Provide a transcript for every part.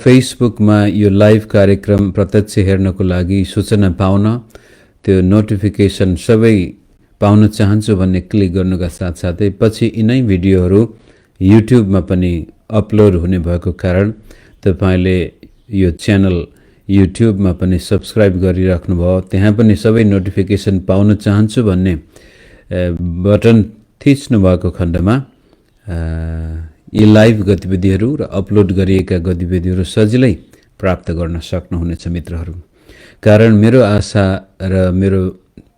फेसबुकमा यो लाइभ कार्यक्रम प्रत्यक्ष हेर्नको लागि सूचना पाउन त्यो नोटिफिकेसन सबै पाउन चाहन्छु भन्ने क्लिक गर्नुका साथसाथै पछि यिनै भिडियोहरू युट्युबमा पनि अपलोड हुने भएको कारण तपाईले यो च्यानल युट्युबमा पनि सब्स्क्राइब गरिराख्नुभयो। त्यहाँ पनि सबै नोटिफिकेसन पाउन चाहन्छु भन्ने बटन थिच्नु भएको खण्डमा यी लाइभ गतिविधिहरू र अपलोड गरिएका गतिविधिहरू सजिलै प्राप्त गर्न सक्नुहुनेछ मित्रहरू। कारण मेरो आशा र मेरो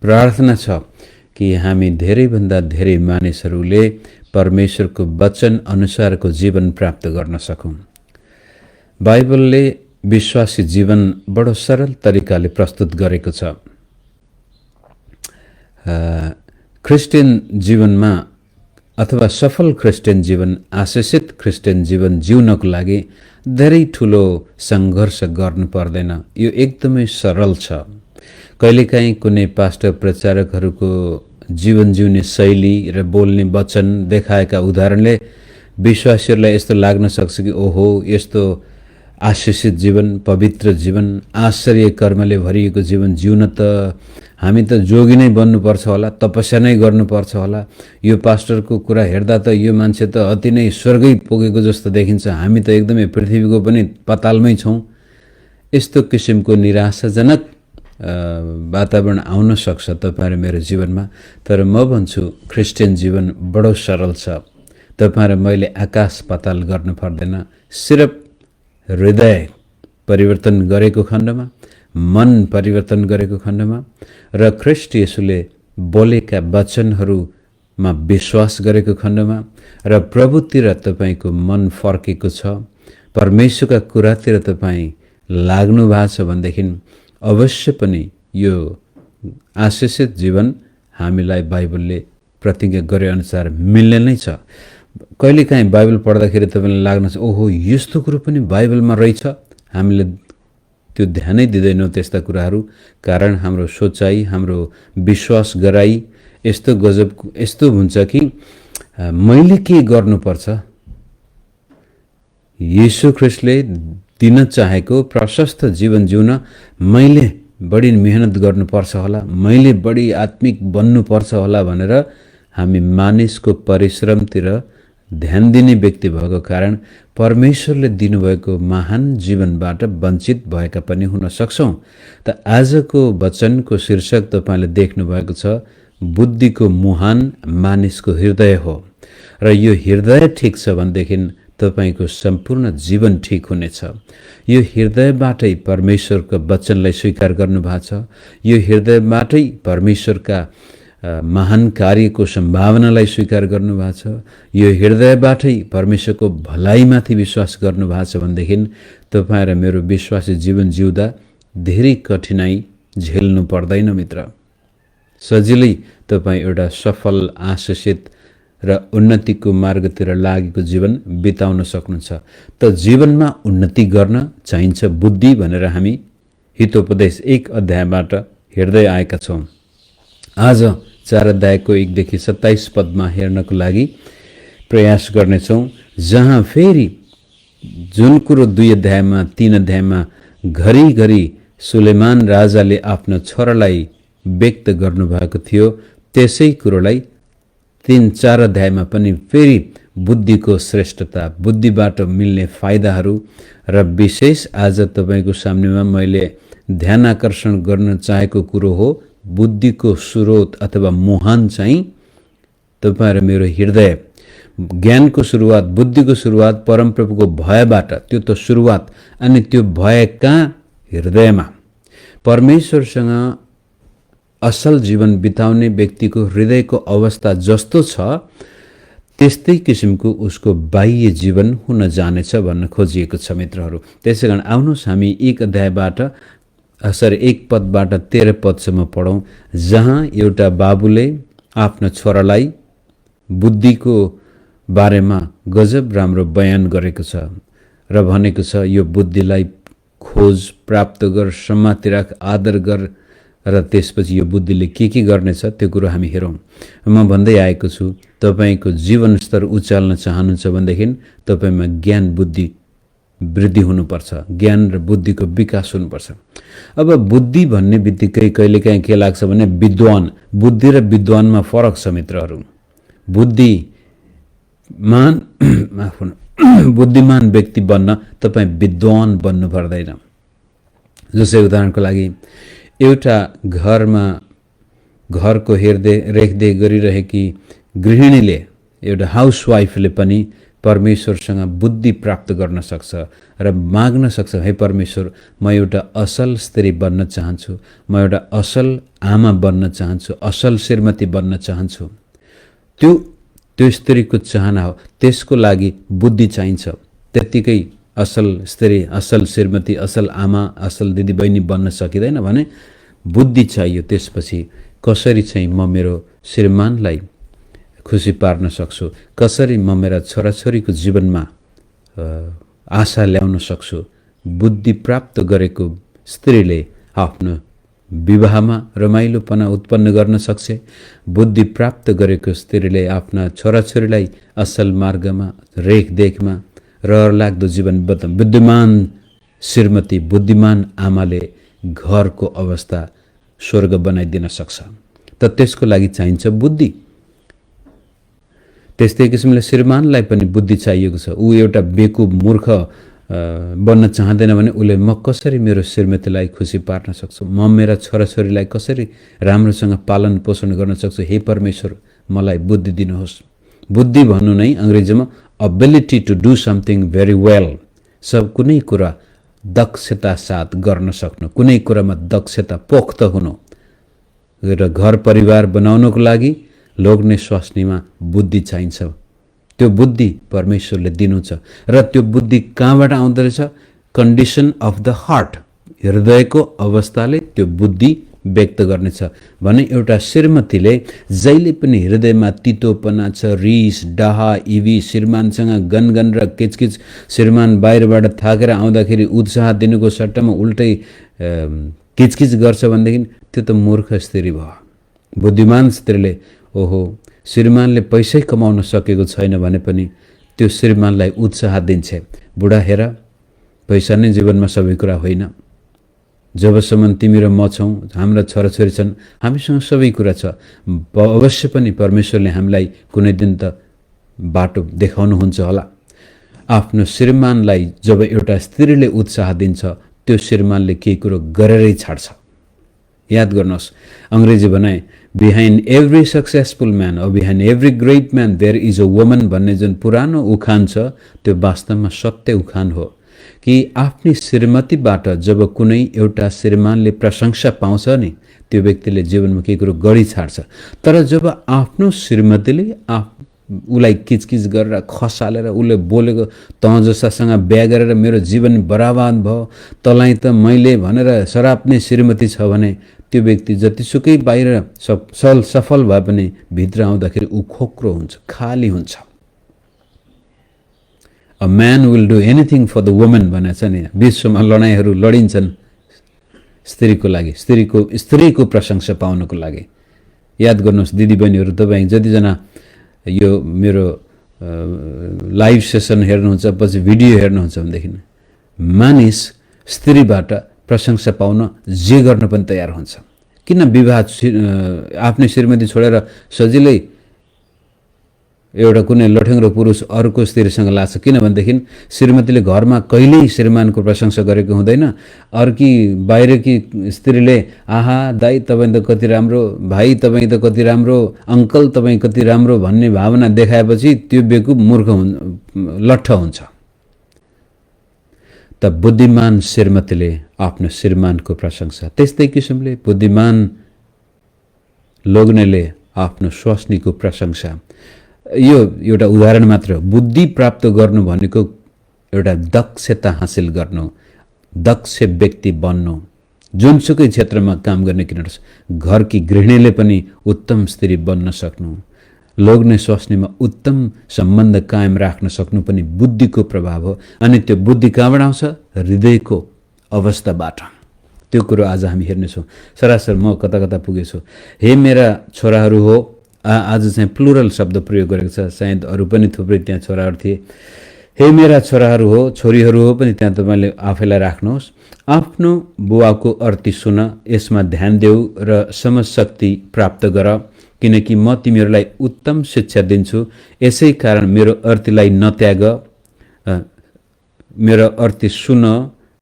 प्रार्थना छ कि हामी धेरैभन्दा धेरै मानिसहरूले परमेश्वरको वचन अनुसारको जीवन प्राप्त गर्न सकौं। बाइबलले विश्वासी जीवन बडो सरल तरिकाले प्रस्तुत गरेको छ। क्रिस्चियन जीवनमा अथवा सफल क्रिस्चियन जीवन, आशीषित क्रिस्चियन जीवन जिउनको लागि धेरै ठूलो संघर्ष गर्नु पर्दैन। यो एकदमै सरल छ। कहिलेकाहीँ कुनै पास्टर प्रचारकहरूको जीवन जिउने शैली र बोल्ने वचन देखाएका उदाहरणले विश्वासीहरूलाई यस्तो लाग्न सक्छ कि ओहो, यस्तो आशीषित जीवन, पवित्र जीवन, आश्चर्य कर्मले भरिएको जीवन जिउन त हामी त जोगी नै बन्नुपर्छ होला, तपस्या नै गर्नुपर्छ होला। यो पास्टरको कुरा हेर्दा त यो मान्छे त अति नै स्वर्गै पुगेको जस्तो देखिन्छ, हामी त एकदमै पृथ्वीको पनि पातालमै छौं। यस्तो किसिमको निराशाजनक वातावरण आउन सक्छ तपाईँ र मेरो जीवनमा। तर म भन्छु क्रिस्चियन जीवन बडो सरल छ। तपाईँ र मैले आकाश पाताल गर्नु पर्दैन। सिर्फ हृदय परिवर्तन गरेको खण्डमा, मन परिवर्तन गरेको खण्डमा र ख्रीष्ट येशूले बोलेका वचनहरूमा विश्वास गरेको खण्डमा र प्रभुतिर तपाईको मन फर्केको छ, परमेश्वरका कुरातिर तपाईँ लाग्नु भएको छ भनेदेखि अवश्य पनि यो आशीषित जीवन हामीलाई बाइबलले प्रतिज्ञा गरे अनुसार मिल्ने नै छ। कहिलेकाहीँ बाइबल पढ्दाखेरि तपाईलाई लाग्न छ ओहो, यस्तो कुरो पनि बाइबलमा रहेछ। हामीले त्यो ध्यानै दिँदैनौँ त्यस्ता कुराहरू। कारण हाम्रो सोचाइ, हाम्रो विश्वास गराइ यस्तो हुन्छ कि मैले के गर्नुपर्छ, येशू ख्रीष्टले दिन चाहेको प्रशस्त जीवन जिउन मैले बढी मेहनत गर्नुपर्छ होला, मैले बढी आत्मिक बन्नुपर्छ होला भनेर हामी मानिसको परिश्रमतिर ध्यान दिने व्यक्ति भएको कारण परमेश्वरले दिनुभएको महान जीवनबाट वञ्चित भएका पनि हुन सक्छौं। त आजको वचनको शीर्षक तपाईले देख्नु भएको छ, बुद्धिको मुहान मानिसको हृदय हो। र यो हृदय ठीक छ भनेदेखि तपाईको सम्पूर्ण जीवन ठीक हुनेछ। यो हृदयबाटै परमेश्वरको वचनलाई स्वीकार गर्नु भएको छ। यो हृदयबाटै परमेश्वरका महान कार्यको सम्भावनालाई स्वीकार गर्नु भएको छ। यो हृदयबाटै परमेश्वरको भलाइमाथि विश्वास गर्नु भएको छ भनेदेखि तपाईँ र मेरो विश्वासी जीवन जिउँदा धेरै कठिनाई झेल्नु पर्दैन मित्र। सजिलै तपाईँ एउटा सफल, आशीषित र उन्नतिको मार्गतिर लागेको जीवन बिताउन सक्नुहुन्छ। त जीवनमा उन्नति गर्न चाहिन्छ बुद्धि भनेर हामी हितोपदेश 1 अध्यायबाट हेर्दै आएका छौं। आज 4 अध्यायको 1 देखि 27 पदमा हेर्नको लागि प्रयास गर्नेछौं, जहाँ फेरि जुन कुरो 2 अध्यायमा 3 अध्यायमा घरिघरि सुलेमान राजाले आफ्नो छोरालाई व्यक्त गर्नुभएको थियो, त्यसै कुरोलाई 3-4 अध्यायमा पनि फेरि बुद्धिको श्रेष्ठता, बुद्धिबाट मिल्ने फाइदाहरू र विशेष आज तपाईको सामनेमा मैले ध्यान आकर्षण गर्न चाहेको कुरो हो, बुद्धिको स्रोत अथवा मुहान चाहिँ तपाईँ र मेरो हृदय। ज्ञानको सुरुवात, बुद्धिको सुरुवात परमप्रभुको भयबाट, त्यो त सुरुवात। अनि त्यो भय कहाँ? हृदयमा। परमेश्वरसँग असल जीवन बिताउने व्यक्तिको हृदयको अवस्था जस्तो छ त्यस्तै किसिमको उसको बाह्य जीवन हुन जानेछ भन्न खोजिएको छ मित्रहरू। त्यसैकारण आउनुहोस् हामी 1 अध्यायबाट 1 पदबाट 13 पदसम्म पढौं, जहाँ एउटा बाबुले आफ्नो छोरालाई बुद्धिको बारेमा गजब राम्रो बयान गरेको छ र भनेको छ, यो बुद्धिलाई खोज, प्राप्त गर, सम्माति राख, आदर गर र त्यसपछि यो बुद्धिले के गर्नेछ त्यो कुरो हामी हेरौं। म भन्दै आएको छु, तपाईको जीवन स्तर उचाल्न चाहनुहुन्छ भनेदेखि तपाईमा ज्ञान बुद्धि वृद्धि हुनुपर्छ, ज्ञान र बुद्धिको विकास हुनुपर्छ। अब बुद्धि भन्ने बित्तिकै कहिलेकाहीँ के लाग्छ भने विद्वान, बुद्धि र विद्वानमा फरक छ मित्रहरू। बुद्धिमान बुद्धिमान व्यक्ति बन्न तपाईँ विद्वान बन्नु पर्दैन। जस्तै उदाहरणको लागि एउटा घरको रेखदेख गरिरहेकी गृहिणीले, एउटा हाउसवाइफले पनि परमेश्वरसँग बुद्धि प्राप्त गर्न सक्छ र माग्न सक्छ, हे परमेश्वर म एउटा असल स्त्री बन्न चाहन्छु, म एउटा असल आमा बन्न चाहन्छु, असल श्रीमती बन्न चाहन्छु। त्यो स्त्रीको चाहना हो, त्यसको लागि बुद्धि चाहिन्छ। त्यत्तिकै असल स्त्री, असल श्रीमती, असल आमा, असल दिदीबहिनी बन्न सकिँदैन भने बुद्धि चाहियो। त्यसपछि कसरी चाहिँ म मेरो श्रीमानलाई खुसी पार्न सक्छु, कसरी म मेरा छोराछोरीको जीवनमा आशा ल्याउन सक्छु। बुद्धि प्राप्त गरेको स्त्रीले आफ्नो विवाहमा रमाइलोपना उत्पन्न गर्न सक्छ। बुद्धि प्राप्त गरेको स्त्रीले आफ्ना छोराछोरीलाई असल मार्गमा, रेखदेखमा रहरलाग्दो जीवन बुद्धिमान श्रीमती, बुद्धिमान आमाले घरको अवस्था स्वर्ग बनाइदिन सक्छ। त त्यसको लागि चाहिन्छ बुद्धि। त्यस्तै किसिमले श्रीमानलाई पनि बुद्धि चाहिएको छ। ऊ एउटा बेकुब मूर्ख बन्न चाहँदैन भने उसले म कसरी मेरो श्रीमतीलाई खुसी पार्न सक्छु, म मेरा छोराछोरीलाई कसरी राम्रोसँग पालन पोषण गर्न सक्छु, हे परमेश्वर मलाई बुद्धि दिनुहोस्। बुद्धि भन्नु नै अङ्ग्रेजीमा ability to do something very well, सब कुनै कुरा दक्षता साथ गर्न सक्नु, कुनै कुरामा दक्षता पोख्त हुनु र घर परिवार बनाउनको लागि लोग्ने स्वास्नीमा बुद्धि चाहिन्छ। त्यो बुद्धि परमेश्वरले दिनु छ र त्यो बुद्धि कहाँबाट आउँदो रहेछ? कन्डिसन अफ द हार्ट, हृदयको अवस्थाले त्यो बुद्धि व्यक्त गर्नेछ भने एउटा श्रीमतीले जहिले पनि हृदयमा तितोपना छ, रिस, डाहा, इवी, श्रीमानसँग गनगन र किचकिच, श्रीमान बाहिरबाट थाकेर आउँदाखेरि उत्साह दिनुको सट्टामा उल्टै किचकिच गर्छ भनेदेखि त्यो त मूर्ख स्त्री भयो। बुद्धिमान स्त्रीले ओहो श्रीमानले पैसै कमाउन सकेको छैन भने पनि त्यो श्रीमानलाई उत्साह दिन्छ। बुढा हेर, पैसा नै जीवनमा सबै कुरा होइन। जबसम्म तिमी र म छौँ, हाम्रा छोराछोरी छन्, हामीसँग सबै कुरा छ। अवश्य पनि परमेश्वरले हामीलाई कुनै दिन त बाटो देखाउनुहुन्छ होला। आफ्नो श्रीमानलाई जब एउटा स्त्रीले उत्साह दिन्छ, त्यो श्रीमानले केही कुरो गरेरै छाड्छ। याद गर्नुहोस्, अङ्ग्रेजी भनाइ behind every successful man or behind every great man there is a woman भन्ने जुन पुरानो उखान छ, त्यो वास्तवमा सत्य उखान हो कि आफ्नी श्रीमतीबाट जब कुनै एउटा श्रीमानले प्रशंसा पाउँछ नि, त्यो व्यक्तिले जीवनमा केही कुरो गरी छाड्छ। तर जब आफ्नो श्रीमतीले उसलाई किचकिच गरेर खसालेर उसले बोलेको तँ जस्तासँग बिहा गरेर मेरो जीवन बर्बाद भयो, तँलाई त मैले भनेर सराप्ने श्रीमती छ भने त्यो व्यक्ति जतिसुकै बाहिर सफल भए पनि भित्र आउँदाखेरि ऊ खोक्रो हुन्छ, खाली हुन्छ। A man will do anything for the woman भनेको छ नि। विश्वमा लडाइँहरू लडिन्छन् स्त्रीको लागि, स्त्रीको प्रशंसा पाउनको लागि। याद गर्नुहोस् दिदीबहिनीहरू, तपाईँ जतिजना यो मेरो लाइभ सेसन हेर्नुहुन्छ, पछि भिडियो हेर्नुहुन्छ भनेदेखि मानिस स्त्रीबाट प्रशंसा पाउन जे गर्न पनि तयार हुन्छ। किन विवाह आफ्नै श्रीमती छोडेर सजिलै एउटा कुनै लठेङ्ग्रो पुरुष अर्को स्त्रीसँग लाग्छ? किनभनेदेखि श्रीमतीले घरमा कहिल्यै श्रीमानको प्रशंसा गरेको हुँदैन। अर्की बाहिरकी स्त्रीले आहा दाइ तपाईँ त कति राम्रो, भाइ तपाईँ त कति राम्रो, अङ्कल तपाईँ कति राम्रो भन्ने भावना देखाएपछि त्यो बेकुब मूर्ख लट्ठ हुन्छ। त बुद्धिमान श्रीमतीले आफ्नो श्रीमानको प्रशंसा, त्यस्तै किसिमले बुद्धिमान लोग्नेले आफ्नो स्वास्नीको प्रशंसा। यो एउटा उदाहरण मात्र। बुद्धि प्राप्त गर्नु भनेको एउटा दक्षता हासिल गर्नु, दक्ष व्यक्ति बन्नु, जुनसुकै क्षेत्रमा काम गर्ने किन घरकी गृहिणीले पनि उत्तम स्त्री बन्न सक्नु, लोग्ने स्वास्नीमा उत्तम सम्बन्ध कायम राख्न सक्नु पनि बुद्धिको प्रभाव हो। अनि त्यो बुद्धि कहाँबाट आउँछ? हृदयको अवस्थाबाट। त्यो कुरो आज हामी हेर्नेछौँ। सरासर म कता कता पुगेछु। हे मेरा छोराहरू हो, आज चाहिँ प्लुरल शब्द प्रयोग गरेको छ, सायद अरू पनि थुप्रै त्यहाँ छोराहरू थिए। हे मेरा छोराहरू हो छोरीहरू हो पनि त्यहाँ तपाईँले आफैलाई राख्नुहोस्। आफ्नो बुवाको अर्ती सुन, यसमा ध्यान देऊ र समझशक्ति प्राप्त गर, किनकि म तिमीहरूलाई उत्तम शिक्षा दिन्छु। यसै कारण मेरो अर्तीलाई नत्याग, मेरो अर्ती सुन,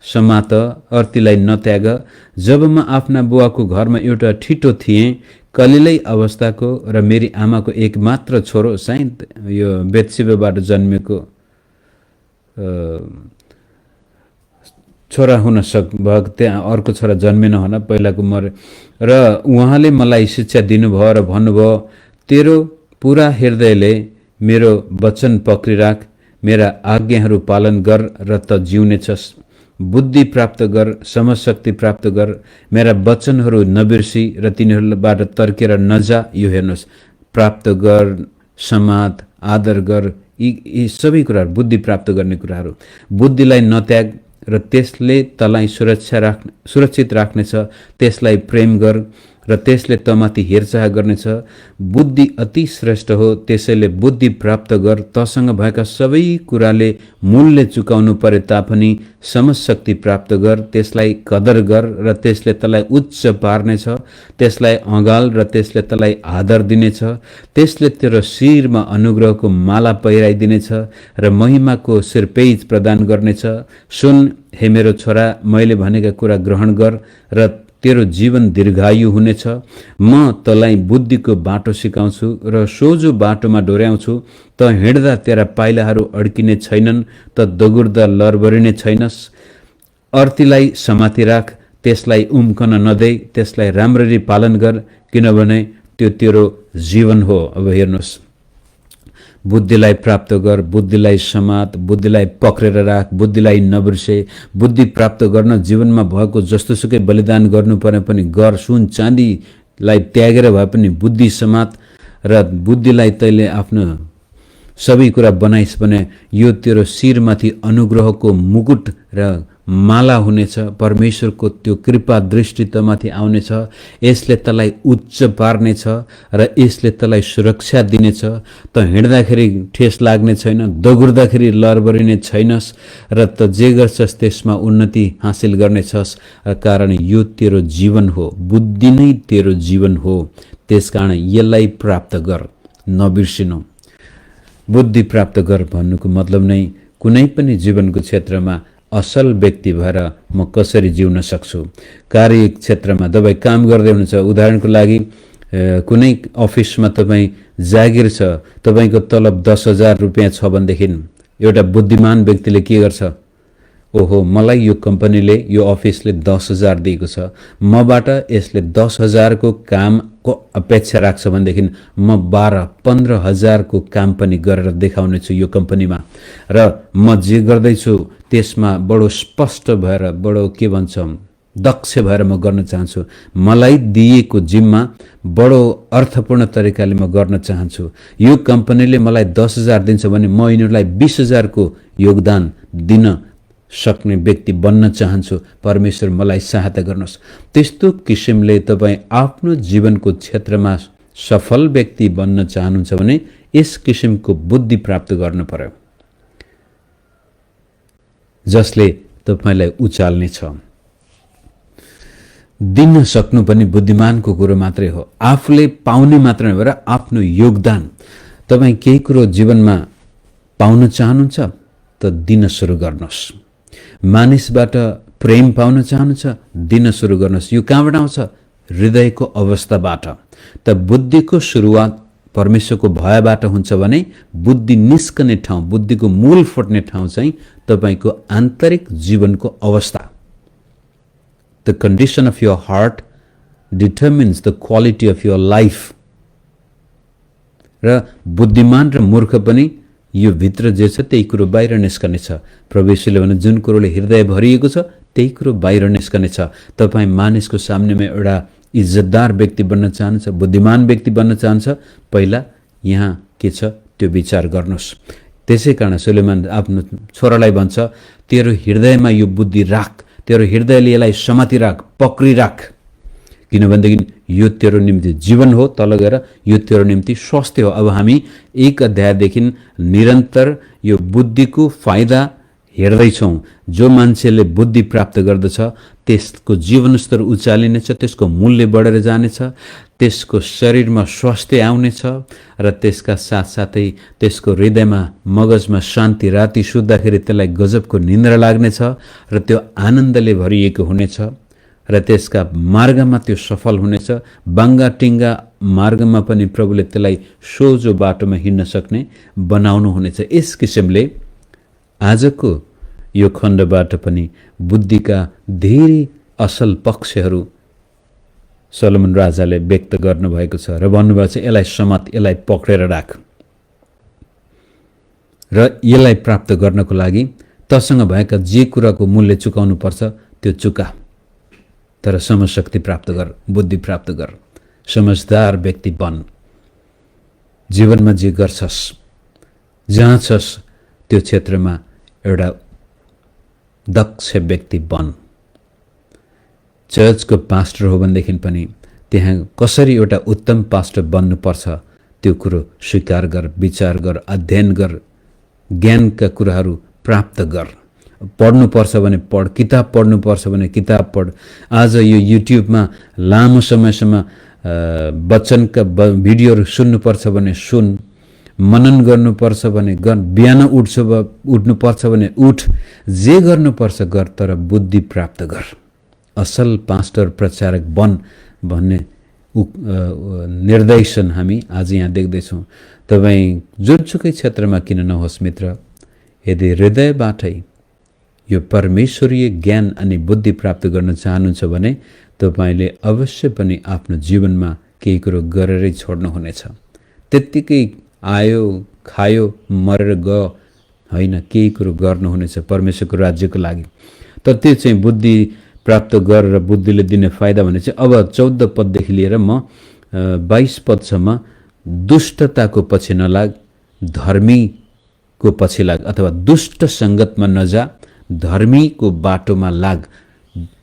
समात, अर्तीलाई नत्याग। जब म आफ्ना बुवाको घरमा एउटा ठिटो थिएँ, कलिलै अवस्थाको र मेरी आमाको एक मात्र छोरो, सायद यो बेतसिबाबाट जन्मेको छोरा हुन सक्छ, त्यहाँ अर्को छोरा जन्मेन होला, पहिलाको मरे। र उहाँले मलाई शिक्षा दिनुभयो र भन्नुभयो, तेरो पुरा हृदयले मेरो वचन पक्रिराख, मेरा आज्ञाहरू पालन गर र त जिउनेछस्। बुद्धि प्राप्त गर, समझशक्ति प्राप्त गर, मेरा वचनहरू नबिर्सी र तिनीहरूबाट तर्केर नजा। यो हेर्नुहोस्, प्राप्त गर, समात, आदर गर, यी सबै कुराहरू बुद्धि प्राप्त गर्ने कुराहरू। बुद्धिलाई नत्याग र त्यसले तँलाई सुरक्षित राख्नेछ। त्यसलाई प्रेम गर र त्यसले तँमाथि हेरचाह गर्नेछ। बुद्धि अति श्रेष्ठ हो, त्यसैले बुद्धि प्राप्त गर। तँसँग भएका सबै कुराले मूल्य चुकाउनु परे तापनि समझशक्ति प्राप्त गर। त्यसलाई कदर गर र त्यसले तँलाई उच्च पार्नेछ। त्यसलाई अँगाल र त्यसले तँलाई आदर दिनेछ। त्यसले तेरो शिरमा अनुग्रहको माला पहिराइदिनेछ र महिमाको शिरपेच प्रदान गर्नेछ। सुन हे मेरो छोरा, मैले भनेका कुरा ग्रहण गर र तेरो जीवन दीर्घायु हुनेछ। म तँलाई बुद्धिको बाटो सिकाउँछु र सोझो बाटोमा डोर्याउँछु। त हिँड्दा तेरा पाइलाहरू अड्किने छैनन्, त दगुर्दा लरबरिने छैनस्। अर्तीलाई समाति राख, त्यसलाई उम्कन नदे, त्यसलाई राम्ररी पालन गर, किनभने त्यो तेरो जीवन हो। अब हेर्नुहोस्, बुद्धिलाई प्राप्त गर, बुद्धिलाई समात, बुद्धिलाई पक्रेर राख, बुद्धिलाई नबिर्से। बुद्धि प्राप्त गर्न जीवनमा भएको जस्तोसुकै बलिदान गर्नु परे पनि गर। सुन चाँदीलाई त्यागेर भए पनि बुद्धि समात र बुद्धिलाई तैले आफ्नो सबै कुरा बनाइस् भने यो तेरो शिरमाथि अनुग्रहको मुकुट र माला हुनेछ। परमेश्वरको त्यो कृपा दृष्टि तँमाथि आउनेछ। यसले तँलाई उच्च पार्नेछ र यसले तँलाई सुरक्षा दिनेछ। त हिँड्दाखेरि ठेस लाग्ने छैन, दगुर्दाखेरि लरबरिने छैनस् र त जे गर्छस् त्यसमा उन्नति हासिल गर्नेछस्, कारण यो तेरो जीवन हो। बुद्धि नै तेरो जीवन हो, त्यसकारण यसलाई प्राप्त गर, नबिर्सिनु। बुद्धि प्राप्त गर भन्नुको मतलब नै कुनै पनि जीवनको क्षेत्रमा असल व्यक्ति भएर म कसरी जिउन सक्छु। कार्य क्षेत्रमा तपाईँ काम गर्दै हुनुहुन्छ, उदाहरणको लागि कुनै अफिसमा तपाईँ जागिर छ, तपाईँको तलब 10,000 रुपियाँ छ भनेदेखि एउटा बुद्धिमान व्यक्तिले के गर्छ? ओहो, मलाई यो कम्पनीले, यो अफिसले 10,000 दिएको छ, मबाट यसले 10,000 को कामको अपेक्षा राख्छ भनेदेखि म 12-15,000 को काम पनि गरेर देखाउने छु यो कम्पनीमा। र म जे गर्दैछु त्यसमा बडो स्पष्ट भएर, बडो के भन्छ, दक्ष भएर म गर्न चाहन्छु। मलाई दिएको जिम्मा बडो अर्थपूर्ण तरिकाले म गर्न चाहन्छु। यो कम्पनीले मलाई 10,000 दिन्छ भने म यिनीहरूलाई 20,000 को योगदान दिन सक्ने व्यक्ति बन्न चाहन्छु। परमेश्वर मलाई सहायता गर्नुहोस्। त्यस्तो किसिमले तपाईँ आफ्नो जीवनको क्षेत्रमा सफल व्यक्ति बन्न चाहनुहुन्छ भने यस किसिमको बुद्धि प्राप्त गर्नु पर्यो, जसले तपाईलाई उचाल्नेछ। दिन सक्नु पनि बुद्धिमानको कुरो मात्रै हो। आफूले पाउने मात्र नभएर आफ्नो योगदान। तपाईँ केही कुरो जीवनमा पाउन चाहनुहुन्छ त दिन सुरु गर्नुहोस्। मानिसबाट प्रेम पाउन चाहनुहुन्छ, दिन सुरु गर्नुहोस्। यो कहाँबाट आउँछ? हृदयको अवस्थाबाट। त बुद्धिको सुरुवात परमेश्वरको भयबाट हुन्छ भने बुद्धि निस्कने ठाउँ, बुद्धिको मूल फुट्ने ठाउँ चाहिँ तपाईको आन्तरिक जीवनको अवस्था। The condition of your heart determines the quality of your life. र बुद्धिमान र मूर्ख पनि यो भित्र जे छ त्यही कुरो बाहिर निस्कनेछ। प्रभु यीशुले भने जुन कुरोले हृदय भरिएको छ त्यही कुरो बाहिर निस्कनेछ। तपाईँ मानिसको सामनेमा एउटा इज्जतदार व्यक्ति बन्न चाहन्छ, बुद्धिमान व्यक्ति बन्न चाहन्छ, पहिला यहाँ के छ त्यो विचार गर्नुहोस्। त्यसै कारण सुलेमान आफ्नो छोरालाई भन्छ, तेरो हृदयमा यो बुद्धि राख, तेरो हृदयले यसलाई समातिराख, पक्रिराख, किनभनेदेखि यो तेरो निम्ति जीवन हो, तल गएर यो तेरो निम्ति स्वास्थ्य हो। अब हामी 1 अध्यायदेखि निरन्तर यो बुद्धिको फाइदा हेर्दैछौँ। जो मान्छेले बुद्धि प्राप्त गर्दछ त्यसको जीवनस्तर उचालिनेछ, त्यसको मूल्य बढेर जानेछ, त्यसको शरीरमा स्वास्थ्य आउनेछ र त्यसका साथसाथै त्यसको हृदयमा मगजमा शान्ति, राति सुत्दाखेरि त्यसलाई गजबको निन्द्रा लाग्नेछ र त्यो आनन्दले भरिएको हुनेछ र त्यसका मार्गमा त्यो सफल हुनेछ। बाङ्गा टिङ्गा मार्गमा पनि प्रभुले त्यसलाई सोझो बाटोमा हिँड्न सक्ने बनाउनु हुनेछ। यस किसिमले आजको यो खण्डबाट पनि बुद्धिका धेरै असल पक्षहरू सलोमन राजाले व्यक्त गर्नुभएको छ र भन्नुभएको छ यसलाई समात, यसलाई पक्रेर राख र यसलाई प्राप्त गर्नको लागि तसँग भएका जे कुराको मूल्य चुकाउनु पर्छ त्यो चुका, तर समशक्ति प्राप्त गर, बुद्धि प्राप्त गर, समझदार व्यक्ति बन। जीवनमा जे गर्छस्, जहाँ छस् त्यो क्षेत्रमा एउटा दक्ष व्यक्ति बन। चर्चको पास्टर हो भनेदेखि पनि त्यहाँ कसरी एउटा उत्तम पास्टर बन्नुपर्छ त्यो कुरो स्वीकार गर, विचार गर, अध्ययन गर, ज्ञानका कुराहरू प्राप्त गर। पढ्नुपर्छ भने पढ, किताब पढ्नुपर्छ भने किताब पढ। आज यो युट्युबमा लामो समयसम्म वचनका भिडियोहरू सुन्नुपर्छ भने सुन, मनन गर्नुपर्छ भने गर, बिहान उठ्नुपर्छ भने उठ, जे गर्नुपर्छ गर, तर बुद्धि प्राप्त गर, असल पास्टर प्रचारक बन भन्ने निर्देशन हामी आज यहाँ देख्दैछौँ। तपाईँ जुनसुकै क्षेत्रमा किन नहोस् मित्र, यदि हृदयबाटै यो परमेश्वरीय ज्ञान अनि बुद्धि प्राप्त गर्न चाहनुहुन्छ भने तपाईँले अवश्य पनि आफ्नो जीवनमा केही कुरो गरेरै छोड्नुहुनेछ। त्यत्तिकै आयो खायो मरेर गयो होइन, केही कुरो गर्नुहुनेछ परमेश्वरको राज्यको लागि। तर त्यो चाहिँ बुद्धि प्राप्त गरेर बुद्धिले दिने फाइदा भने चाहिँ अब 14 पददेखि लिएर म 22 पदसम्म दुष्टताको पछि नलाग, धर्मीको पछि लाग, अथवा दुष्ट सङ्गतमा नजा, धर्मीको बाटोमा लाग।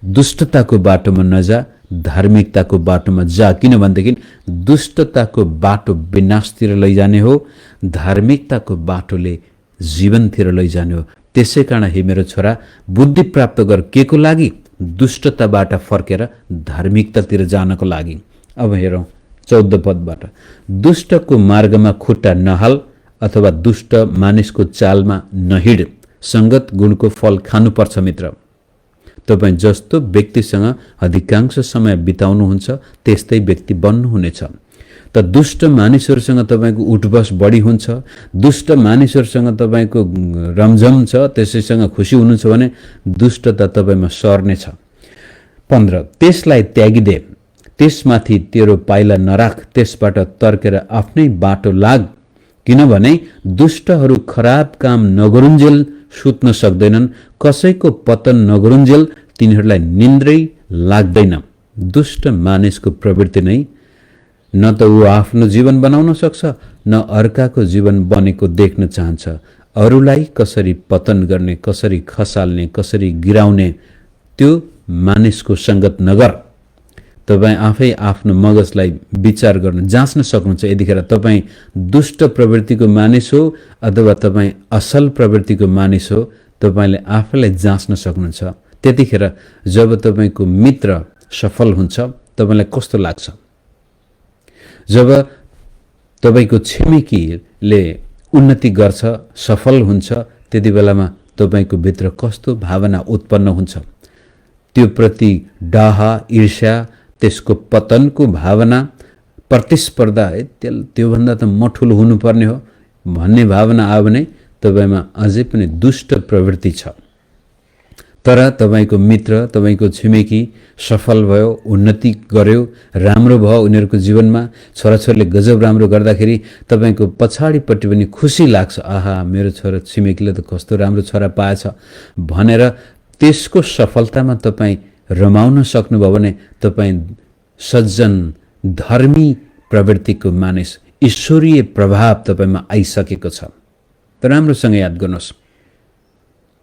दुष्टताको बाटोमा नजा, धार्मिकताको बाटोमा जा। किनभनेदेखि दुष्टताको बाटो विनाशतिर लैजाने हो, धार्मिकताको बाटोले जीवनतिर लैजाने हो। त्यसै कारण हे मेरो छोरा, बुद्धि प्राप्त गर, के को लागि? दुष्टताबाट फर्केर धार्मिकतातिर जानको लागि। अब हेरौँ 14 पदबाट, दुष्टको मार्गमा खुट्टा नहाल अथवा दुष्ट मानिसको चालमा नहिड। सङ्गत गुणको फल खानुपर्छ मित्र। तपाईँ जस्तो व्यक्तिसँग अधिकांश समय बिताउनुहुन्छ त्यस्तै व्यक्ति बन्नुहुनेछ। त दुष्ट मानिसहरूसँग तपाईँको उठबस बढी हुन्छ, दुष्ट मानिसहरूसँग तपाईँको रमझम छ, त्यसैसँग खुसी हुनुहुन्छ भने दुष्टता तपाईँमा सर्नेछ। 15, त्यसलाई त्यागिदे, त्यसमाथि तेरो पाइला नराख, त्यसबाट तर्केर आफ्नै बाटो लाग। किनभने दुष्टहरू खराब काम नगरुन्जेल सुत्न सक्दैनन्, कसैको पतन नगरुन्जेल तिनीहरूलाई निन्द्रै लाग्दैन। दुष्ट मानिसको प्रवृत्ति नै न त ऊ आफ्नो जीवन बनाउन सक्छ, न अर्काको जीवन बनेको देख्न चाहन्छ। अरूलाई कसरी पतन गर्ने, कसरी खसाल्ने, कसरी गिराउने, त्यो मानिसको सङ्गत नगर। तपाईँ आफै आफ्नो मगजलाई विचार गर्न जाँच्न सक्नुहुन्छ। यतिखेर तपाईँ दुष्ट प्रवृत्तिको मानिस हो अथवा तपाईँ असल प्रवृत्तिको मानिस हो, तपाईँले आफैलाई जाँच्न सक्नुहुन्छ। त्यतिखेर जब तपाईँको मित्र सफल हुन्छ तपाईँलाई कस्तो लाग्छ? जब तपाईँको छिमेकीले उन्नति गर्छ, सफल हुन्छ, त्यति बेलामा तपाईँको भित्र कस्तो भावना उत्पन्न हुन्छ? त्यो प्रति डाह, ईर्ष्या, त्यसको पतनको भावना, प्रतिस्पर्धा, है त्योभन्दा त म ठुलो हुनुपर्ने हो भन्ने भावना आयो भने तपाईँमा अझै पनि दुष्ट प्रवृत्ति छ। तर तपाईँको मित्र, तपाईँको छिमेकी सफल भयो, उन्नति गर्यो, राम्रो भयो उनीहरूको जीवनमा, छोराछोरीले गजब राम्रो गर्दाखेरि तपाईँको पछाडिपट्टि पनि खुसी लाग्छ। आहा, मेरो छोरा छिमेकीले त कस्तो राम्रो छोरा पाएछ भनेर त्यसको सफलतामा तपाईँ रमाउन सक्नुभयो भने तपाईँ सज्जन, धर्मी प्रवृत्तिको मानिस, ईश्वरीय प्रभाव तपाईँमा आइसकेको छ। तर राम्रोसँग याद गर्नुहोस्,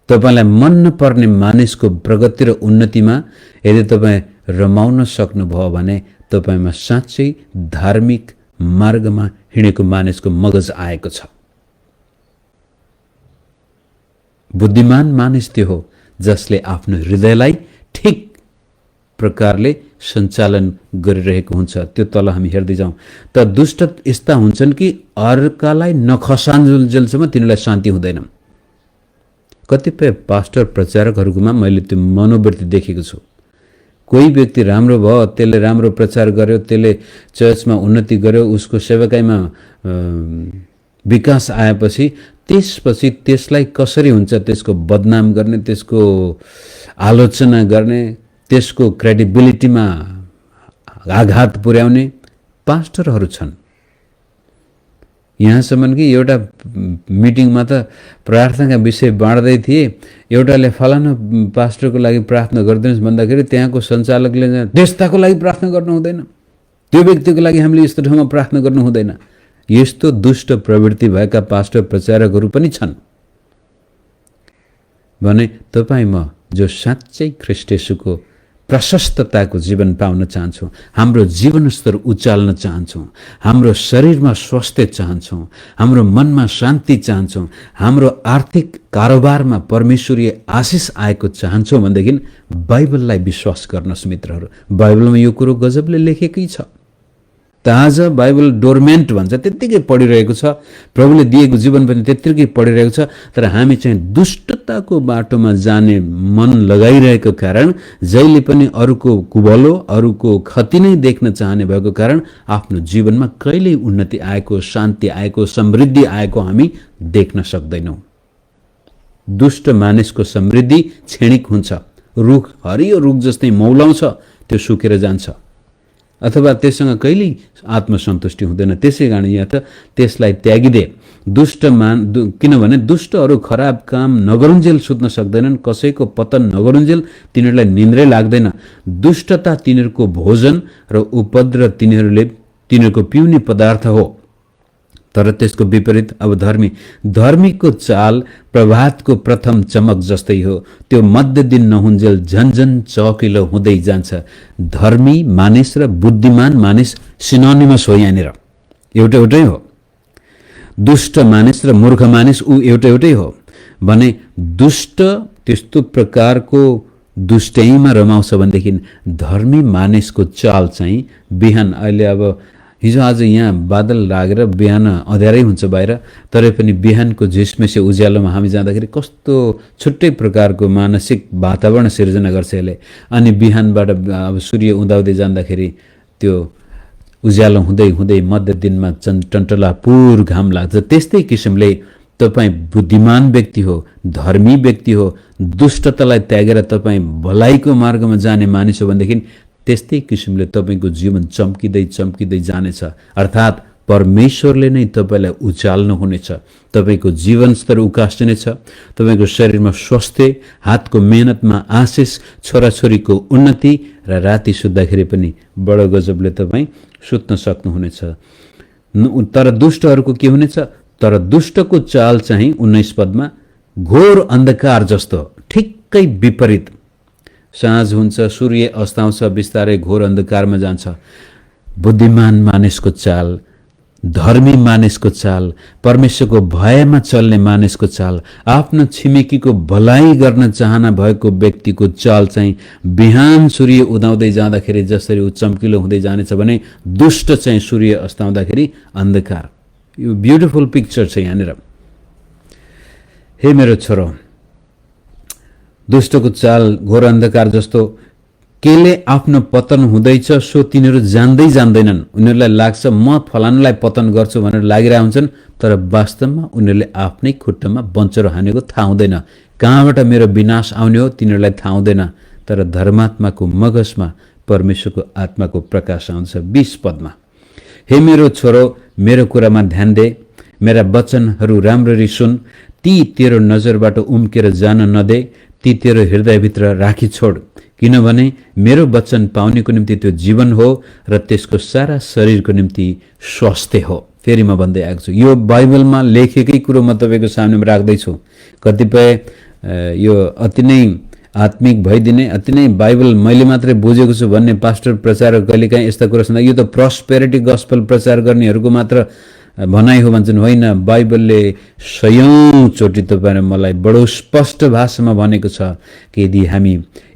तपाईँलाई मन नपर्ने मानिसको प्रगति र उन्नतिमा यदि तपाईँ रमाउन सक्नुभयो भने तपाईमा साँच्चै धार्मिक मार्गमा हिँडेको मानिसको मगज आएको छ। बुद्धिमान मानिस त्यो हो जसले आफ्नो हृदयलाई ठिक प्रकारले सञ्चालन गरिरहेको हुन्छ। त्यो तल हामी हेर्दै जाउँ। त दुष्ट यस्ता हुन्छन् कि अर्कालाई नखसान्जेलसम्म तिनीलाई शान्ति हुँदैन। कतिपय पास्टर प्रचारकहरूकोमा मैले त्यो मनोवृत्ति देखेको छु। कोही व्यक्ति राम्रो भयो, त्यसले राम्रो प्रचार गर्यो, त्यसले चर्चमा उन्नति गर्यो, उसको सेवकाईमा विकास आएपछि त्यसपछि त्यसलाई कसरी हुन्छ त्यसको बदनाम गर्ने, त्यसको आलोचना गर्ने, त्यसको क्रेडिबिलिटीमा आघात पुर्याउने पास्टरहरू छन्। यहाँसम्म कि एउटा मिटिङमा त प्रार्थनाका विषय बाँड्दै थिए, एउटाले फलाना पास्टरको लागि प्रार्थना गरिदिनुहोस् भन्दाखेरि त्यहाँको सञ्चालकले त्यस्ताको लागि प्रार्थना गर्नु हुँदैन, त्यो व्यक्तिको लागि हामीले यस्तो ठाउँमा प्रार्थना गर्नु हुँदैन। यस्तो दुष्ट प्रवृत्ति भएका पास्टर प्रचारकहरू पनि छन् भने तपाईँ म जो साँच्चै ख्रीष्ट येशूको प्रशस्तताको जीवन पाउन चाहन्छौँ, हाम्रो जीवन स्तर उचाल्न चाहन्छौँ, हाम्रो शरीरमा स्वास्थ्य चाहन्छौँ, हाम्रो मनमा शान्ति चाहन्छौँ, हाम्रो आर्थिक कारोबारमा परमेश्वरीय आशिष आएको चाहन्छौँ भनेदेखि बाइबललाई विश्वास गर्नुहोस् मित्रहरू। बाइबलमा यो कुरो गजबले लेखेकै छ। ताजा बाइबल डोरमेन्ट भन्छ, त्यत्तिकै पढिरहेको छ। प्रभुले दिएको जीवन पनि त्यत्तिकै पढिरहेको छ। तर हामी चाहिँ दुष्टताको बाटोमा जाने मन लगाइरहेको कारण, जहिले पनि अरूको कुभलो, अरूको क्षति नै देख्न चाहने भएको कारण आफ्नो जीवनमा कहिल्यै उन्नति आएको, शान्ति आएको, समृद्धि आएको हामी देख्न सक्दैनौँ। दुष्ट मानिसको समृद्धि क्षणिक हुन्छ। रुख, हरियो रुख जस्तै मौलाउँछ, त्यो सुकेर जान्छ अथवा त्यससँग कहिल्यै आत्मसन्तुष्टि हुँदैन। त्यसै कारण यहाँ त त्यसलाई त्यागिदे। किनभने दुष्टहरू खराब काम नगरुन्जेल सुत्न सक्दैनन्, कसैको पतन नगरुन्जेल तिनीहरूलाई निन्द्रै लाग्दैन। दुष्टता तिनीहरूको भोजन र उपद्रव तिनीहरूको पिउने पदार्थ हो। तर त्यसको विपरीत अब धर्मीको चाल प्रभातको प्रथम चमक जस्तै हो, त्यो मध्य दिन नहुन्जेल झन्झन चकिलो हुँदै जान्छ। धर्मी मानिस र बुद्धिमान मानिस सिनोनिमस हो। यहाँनिर एउटै हो। दुष्ट मानिस र मूर्ख मानिस ऊ एउटै हो भने दुष्ट त्यस्तो प्रकारको दुष्टैमा रमाउँछ भनेदेखि धर्मी मानिसको चाल चाहिँ बिहान, अहिले अब हिजो आज यहाँ बादल लागेर बिहान अँध्यारै हुन्छ बाहिर, तरै पनि बिहानको झिसमिसे उज्यालोमा हामी जाँदाखेरि कस्तो छुट्टै प्रकारको मानसिक वातावरण सिर्जना गर्छ यसले। अनि बिहानबाट अब सूर्य उदाउँदै जाँदाखेरि त्यो उज्यालो हुँदै हुँदै मध्य दिनमा टन्टलापुर घाम लाग्छ। त्यस्तै किसिमले तपाईँ बुद्धिमान व्यक्ति हो, धर्मी व्यक्ति हो, दुष्टतालाई त्यागेर तपाईँ भलाइको मार्गमा जाने मानिस हो भनेदेखि त्यस्तै किसिमले तपाईँको जीवन चम्किँदै जानेछ। अर्थात् परमेश्वरले नै तपाईँलाई उचाल्नु हुनेछ। तपाईँको जीवनस्तर उकास्टिनेछ। तपाईँको शरीरमा स्वास्थ्य, हातको मेहनतमा आशिष, छोराछोरीको उन्नति र राति सुत्दाखेरि पनि बडो गजबले तपाईँ सुत्न सक्नुहुनेछ। तर दुष्टहरूको के हुनेछ? तर दुष्टको चाल चाहिँ 19 पदमा घोर अन्धकार जस्तो, ठिक्कै विपरीत। साँझ हुन्छ, सूर्य अस्ताउँछ, बिस्तारै घोर अन्धकारमा जान्छ। बुद्धिमान मानिसको चाल, धर्मी मानिसको चाल, परमेश्वरको भयमा चल्ने मानिसको चाल, आफ्नो छिमेकीको भलाइ गर्न चाहना भएको व्यक्तिको चाल चाहिँ बिहान सूर्य उदाउँदै जाँदाखेरि जसरी ऊ चम्किलो हुँदै जानेछ भने दुष्ट चाहिँ सूर्य अस्ताउँदाखेरि अन्धकार। यो ब्युटिफुल पिक्चर छ यहाँनिर। हे मेरो छोरो, दुष्टको चाल घोर अन्धकार जस्तो, केले आफ्नो पतन हुँदैछ सो तिनीहरू जान्दैनन्। उनीहरूलाई लाग्छ म फलानुलाई पतन गर्छु भनेर लागिरहेका हुन्छन्, तर वास्तवमा उनीहरूले आफ्नै खुट्टामा बन्चरो हानेको थाहा हुँदैन। कहाँबाट मेरो विनाश आउने हो तिनीहरूलाई थाहा हुँदैन। तर धर्मात्माको मगजमा परमेश्वरको आत्माको प्रकाश आउँछ। 20 पदमा, हे मेरो छोरो, मेरो कुरामा ध्यान दे, मेरा वचनहरू राम्ररी सुन, ती तेरो नजरबाट उम्केर जान नदे, ती तेरो हृदयभित्र राखी छोड, किनभने मेरो वचन पाउनेको निम्ति त्यो जीवन हो र त्यसको सारा शरीरको निम्ति स्वास्थ्य हो। फेरि म भन्दै आएको छु, यो बाइबलमा लेखेकै कुरो म तपाईँको सामनेमा राख्दैछु। कतिपय यो अति नै आत्मिक भइदिने, अति नै बाइबल मैले मात्रै बुझेको छु भन्ने पास्टर प्रचारक कहिलेकाहीँ यस्ता कुरा सुन्दा यो त प्रस्पेरिटी गस्पल प्रचार गर्नेहरूको मात्र भनाइ हो भन्छन्। होइन, बाइबलले सयौं चोटि तपाईँ र मलाई बडो स्पष्ट भाषामा भनेको छ कि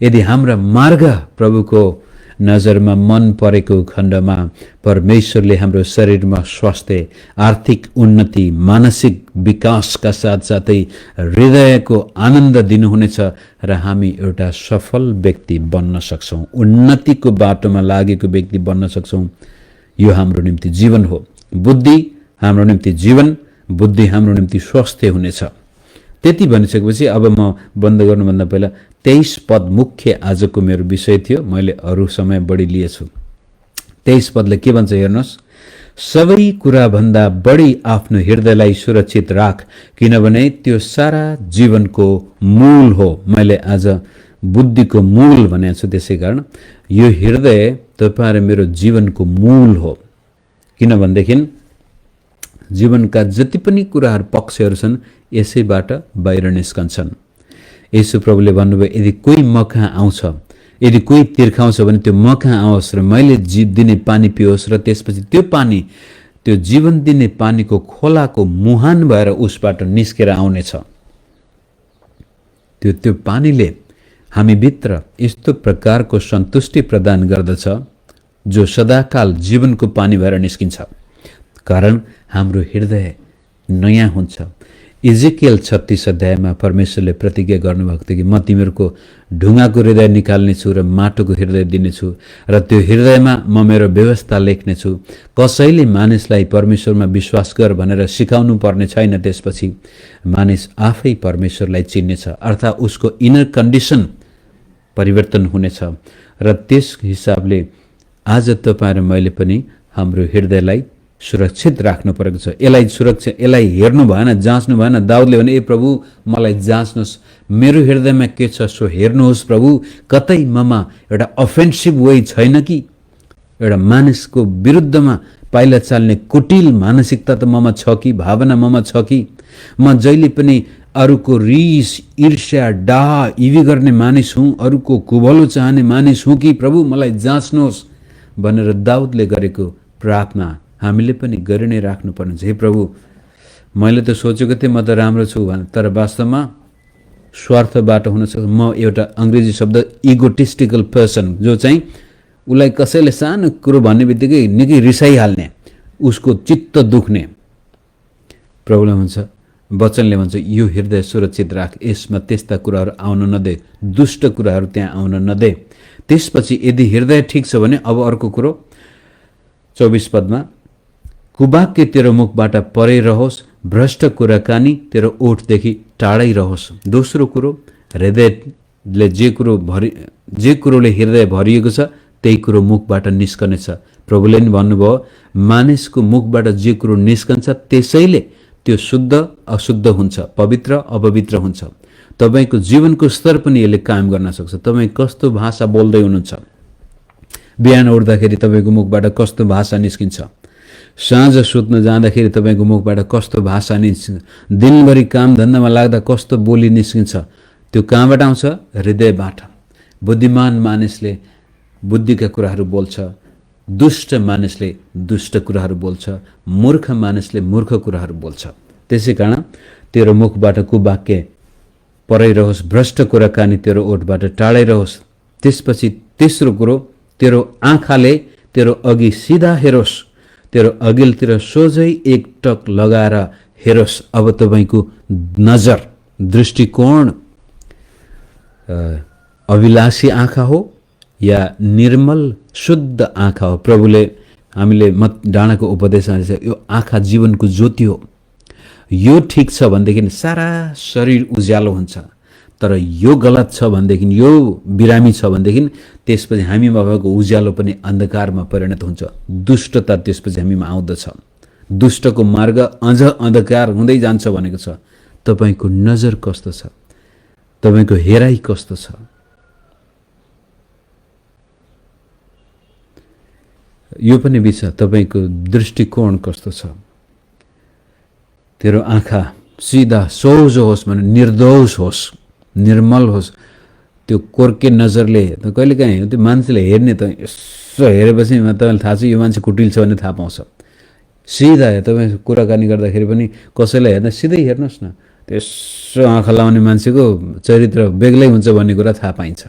यदि हाम्रा मार्ग प्रभुको नजरमा मन परेको खण्डमा परमेश्वरले हाम्रो शरीरमा स्वास्थ्य, आर्थिक उन्नति, मानसिक विकासका साथसाथै हृदयको आनन्द दिनुहुनेछ र हामी एउटा सफल व्यक्ति बन्न सक्छौँ, उन्नतिको बाटोमा लागेको व्यक्ति बन्न सक्छौँ। यो हाम्रो निम्ति जीवन हो। बुद्धि हाम्रो निम्ति जीवन, बुद्धि हाम्रो निम्ति स्वास्थ्य हुनेछ। त्यति भनिसकेपछि अब म बन्द गर्नुभन्दा पहिला 23 पद मुख्य आजको मेरो विषय थियो। मैले अरू समय बढी लिएछु। 23 पदले के भन्छ हेर्नुहोस्, सबै कुराभन्दा बढी आफ्नो हृदयलाई सुरक्षित राख, किनभने त्यो सारा जीवनको मूल हो। मैले आज बुद्धिको मूल भनेको छु, त्यसै कारण यो हृदय तपाईँ र मेरो जीवनको मूल हो। किनभनेदेखि जीवनका जति पनि कुराहरू, पक्षहरू छन्, यसैबाट बाहिर निस्कन्छन्। यसो प्रभुले भन्नुभयो, यदि कोही म कहाँ आउँछ, यदि कोही तिर्खाउँछ भने त्यो म कहाँ आओस् र मैले दिने पानी पियोस्, र त्यसपछि त्यो पानी, त्यो जीवन दिने पानीको खोलाको मुहान भएर उसबाट निस्केर आउनेछ। त्यो पानीले हामीभित्र यस्तो प्रकारको सन्तुष्टि प्रदान गर्दछ जो सदाकाल जीवनको पानी भएर निस्किन्छ। कारण हाम्रो हृदय नयाँ हुन्छ। इजेकियल 36 अध्यायमा परमेश्वरले प्रतिज्ञा गर्नुभएको थियो कि म तिमीहरूको ढुङ्गाको हृदय निकाल्नेछु र माटोको हृदय दिनेछु, र त्यो हृदयमा म मेरो व्यवस्था लेख्नेछु। कसैले मानिसलाई परमेश्वरमा विश्वास गर भनेर सिकाउनु पर्ने छैन। त्यसपछि मानिस आफै परमेश्वरलाई चिन्नेछ, अर्थात् उसको इनर कन्डिसन परिवर्तन हुनेछ। र त्यस हिसाबले आज तपाईँ र मैले पनि हाम्रो हृदयलाई सुरक्षित राख्नु परेको छ। यसलाई हेर्नु भएन, जाँच्नु भएन। दाउदले भने, ए प्रभु मलाई जाँच्नुहोस्, मेरो हृदयमा के छ सो हेर्नुहोस् प्रभु, कतै ममा एउटा अफेन्सिभ वे छैन कि, एउटा मानिसको विरुद्धमा पाइला चाल्ने कुटिल मानसिकता त ममा छ कि, भावना ममा छ कि, म जहिले पनि अरूको रिस, ईर्ष्या, डाह, इवी गर्ने मानिस हुँ, अरूको कुभलो चाहने मानिस हुँ कि प्रभु मलाई जाँच्नुहोस् भनेर दाउदले गरेको प्रार्थना हामीले पनि गरि नै राख्नुपर्ने छ। हे प्रभु, मैले त सोचेको थिएँ म त राम्रो छु भने, तर वास्तवमा स्वार्थबाट हुनसक्छ। म एउटा अङ्ग्रेजी शब्द इगोटिस्टिकल पर्सन, जो चाहिँ उसलाई कसैले सानो कुरो भन्ने बित्तिकै निकै रिसाइहाल्ने, उसको चित्त दुख्ने। प्रभुले भन्छ, वचनले भन्छ, यो हृदय सुरक्षित राख, यसमा त्यस्ता कुराहरू आउन नदे, दुष्ट कुराहरू त्यहाँ आउन नदे। त्यसपछि यदि हृदय ठिक छ भने अब अर्को कुरो 24 पदमा, कुवाक्य तेरो मुखबाट परै रहोस्, भ्रष्ट कुराकानी तेरो ओठदेखि टाढै रहोस्। दोस्रो कुरो, हृदयले जे कुरोले हृदय भरिएको छ त्यही कुरो मुखबाट निस्कनेछ। प्रभुले नि भन्नुभयो, मानिसको मुखबाट जे कुरो निस्कन्छ त्यसैले त्यो शुद्ध अशुद्ध हुन्छ, पवित्र अपवित्र हुन्छ। तपाईँको जीवनको स्तर पनि यसले कायम गर्न सक्छ। तपाईँ कस्तो भाषा बोल्दै हुनुहुन्छ, बिहान उठ्दाखेरि तपाईँको मुखबाट कस्तो भाषा निस्किन्छ, साँझ सुत्न जाँदाखेरि तपाईँको मुखबाट कस्तो भाषा निस्किन्छ, दिनभरि काम धन्दामा लाग्दा कस्तो बोली निस्किन्छ, त्यो कहाँबाट आउँछ? हृदयबाट। बुद्धिमान मानिसले बुद्धिका कुराहरू बोल्छ, दुष्ट मानिसले दुष्ट कुराहरू बोल्छ, मूर्ख मानिसले मूर्ख कुराहरू बोल्छ। त्यसै कारण तेरो मुखबाट कुवाक्य परै रहोस्, भ्रष्ट कुराकानी तेरो ओठबाट टाढै रहोस्। त्यसपछि तेस्रो कुरो, तेरो आँखाले तेरो अघि सिधा हेरोस्, तेरो अघिल्तिर सोझै एकटक लगाएर हेरोस्। अब तपाईँको नजर, दृष्टिकोण अभिलाषी आँखा हो या निर्मल शुद्ध आँखा हो? प्रभुले हामीले डाँडाको उपदेशमा यो आँखा जीवनको ज्योति हो, यो ठिक छ भनेदेखि सारा शरीर उज्यालो हुन्छ। तर यो गलत छ भनेदेखि, यो बिरामी छ भनेदेखि त्यसपछि हामीमा भएको उज्यालो पनि अन्धकारमा परिणत हुन्छ। दुष्टता त्यसपछि हामीमा आउँदछ, दुष्टको मार्ग अझ अन्धकार हुँदै जान्छ भनेको छ। तपाईँको नजर कस्तो छ? तपाईँको हेराइ कस्तो छ? यो पनि विषय, तपाईँको दृष्टिकोण कस्तो छ? तेरो आँखा सिधा सोझो होस् भने निर्दोष होस्, निर्मल होस्, त्यो कोर्के नजरले कहिलेकाहीँ त्यो मान्छेले हेर्ने त यसो हेरेपछि तपाईँलाई थाहा छ यो मान्छे कुटिल छ भन्ने थाहा पाउँछ। सिधा तपाईँ कुराकानी गर्दाखेरि पनि कसैलाई हेर्दा सिधै हेर्नुहोस् न, त्यसो आँखा लाउने मान्छेको चरित्र बेग्लै हुन्छ भन्ने कुरा थाहा पाइन्छ।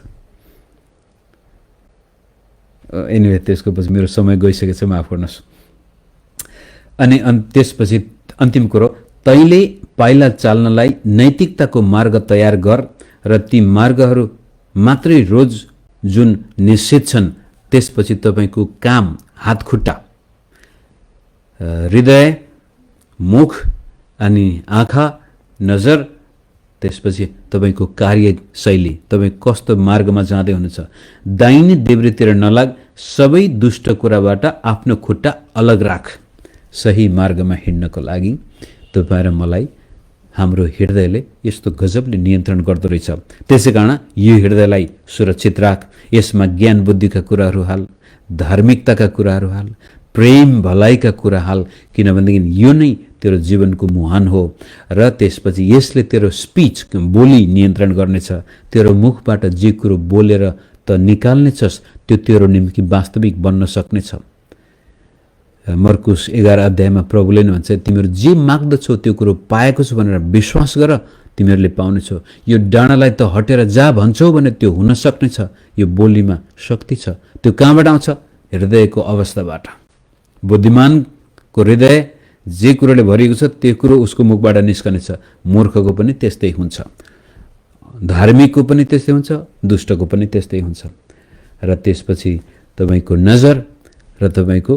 एनिवे त्यसको पछि मेरो समय गइसकेको छ, माफ गर्नुहोस्। अनि त्यसपछि अन्तिम कुरो, तैँले पाइला चाल्नलाई नैतिकताको मार्ग तयार गर र ती मार्गहरू मात्रै रोज जुन निश्चित छन् त्यसपछि तपाईँको काम, हातखुट्टा, हृदय, मुख अनि आँखा, नजर, त्यसपछि तपाईँको कार्यशैली, तपाईँ कस्तो मार्गमा जाँदै हुनुहुन्छ। दाहिने देब्रेतिर नलाग, सबै दुष्ट कुराबाट आफ्नो खुट्टा अलग राख। सही मार्गमा हिँड्नको लागि तपाईँ र मलाई हाम्रो हृदयले यस्तो गजबले नियन्त्रण गर्दो रहेछ। त्यसै कारण यो हृदयलाई सुरक्षित राख। यसमा ज्ञान बुद्धिका कुराहरू हाल, धार्मिकताका कुराहरू हाल, प्रेम भलाइका कुरा हाल, किनभनेदेखि यो नै तेरो जीवनको मुहान हो। र त्यसपछि यसले तेरो स्पिच, बोली नियन्त्रण गर्नेछ। तेरो मुखबाट जे कुरो बोलेर त निकाल्नेछस् त्यो तेरो निम्ति वास्तविक बन्न सक्नेछ। मर्कुस 11 अध्यायमा प्रभुले नै भन्छ, तिमीहरू जे माग्दछौ त्यो कुरो पाएको छु भनेर विश्वास गर, तिमीहरूले पाउनेछौ। यो डाँडालाई त हटेर जा भन्छौ भने त्यो हुन सक्नेछ। यो बोलीमा शक्ति छ। त्यो कहाँबाट आउँछ? हृदयको अवस्थाबाट। बुद्धिमानको हृदय जे कुरोले भरिएको छ त्यो कुरो उसको मुखबाट निस्कनेछ। मूर्खको पनि त्यस्तै हुन्छ, धार्मिकको पनि त्यस्तै हुन्छ, दुष्टको पनि त्यस्तै हुन्छ। र त्यसपछि तपाईँको नजर र तपाईँको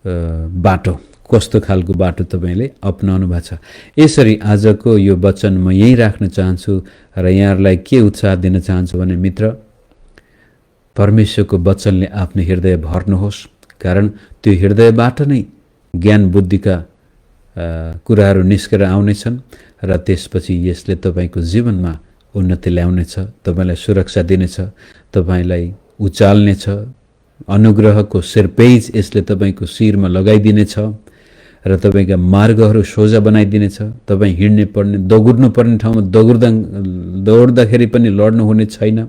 बाटो, कस्तो खालको बाटो तपाईँले अपनाउनु भएको छ। यसरी आजको यो वचन म यहीँ राख्न चाहन्छु र यहाँहरूलाई के उत्साह दिन चाहन्छु भने मित्र, परमेश्वरको वचनले आफ्नो हृदय भर्नुहोस्, कारण त्यो हृदयबाट नै ज्ञान बुद्धिका कुराहरू निस्केर आउनेछन् र त्यसपछि यसले तपाईँको जीवनमा उन्नति ल्याउनेछ, तपाईँलाई सुरक्षा दिनेछ, तपाईँलाई उचाल्नेछ। अनुग्रहको सिरपेज यसले तपाईँको शिरमा लगाइदिनेछ र तपाईँका मार्गहरू सोझा बनाइदिनेछ। तपाईँ हिँड्ने पर्ने, दगुर्नु पर्ने ठाउँमा दौड्दाखेरि पनि लड्नु हुने छैन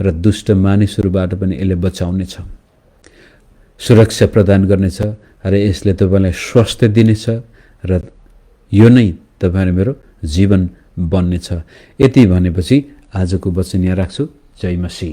र दुष्ट मानिसहरूबाट पनि यसले बचाउनेछ, सुरक्षा प्रदान गर्नेछ र यसले तपाईँलाई स्वास्थ्य दिनेछ र यो नै तपाईँ मेरो जीवन बन्नेछ। यति भनेपछि आजको वचन यहाँ राख्छु। जय मसीह।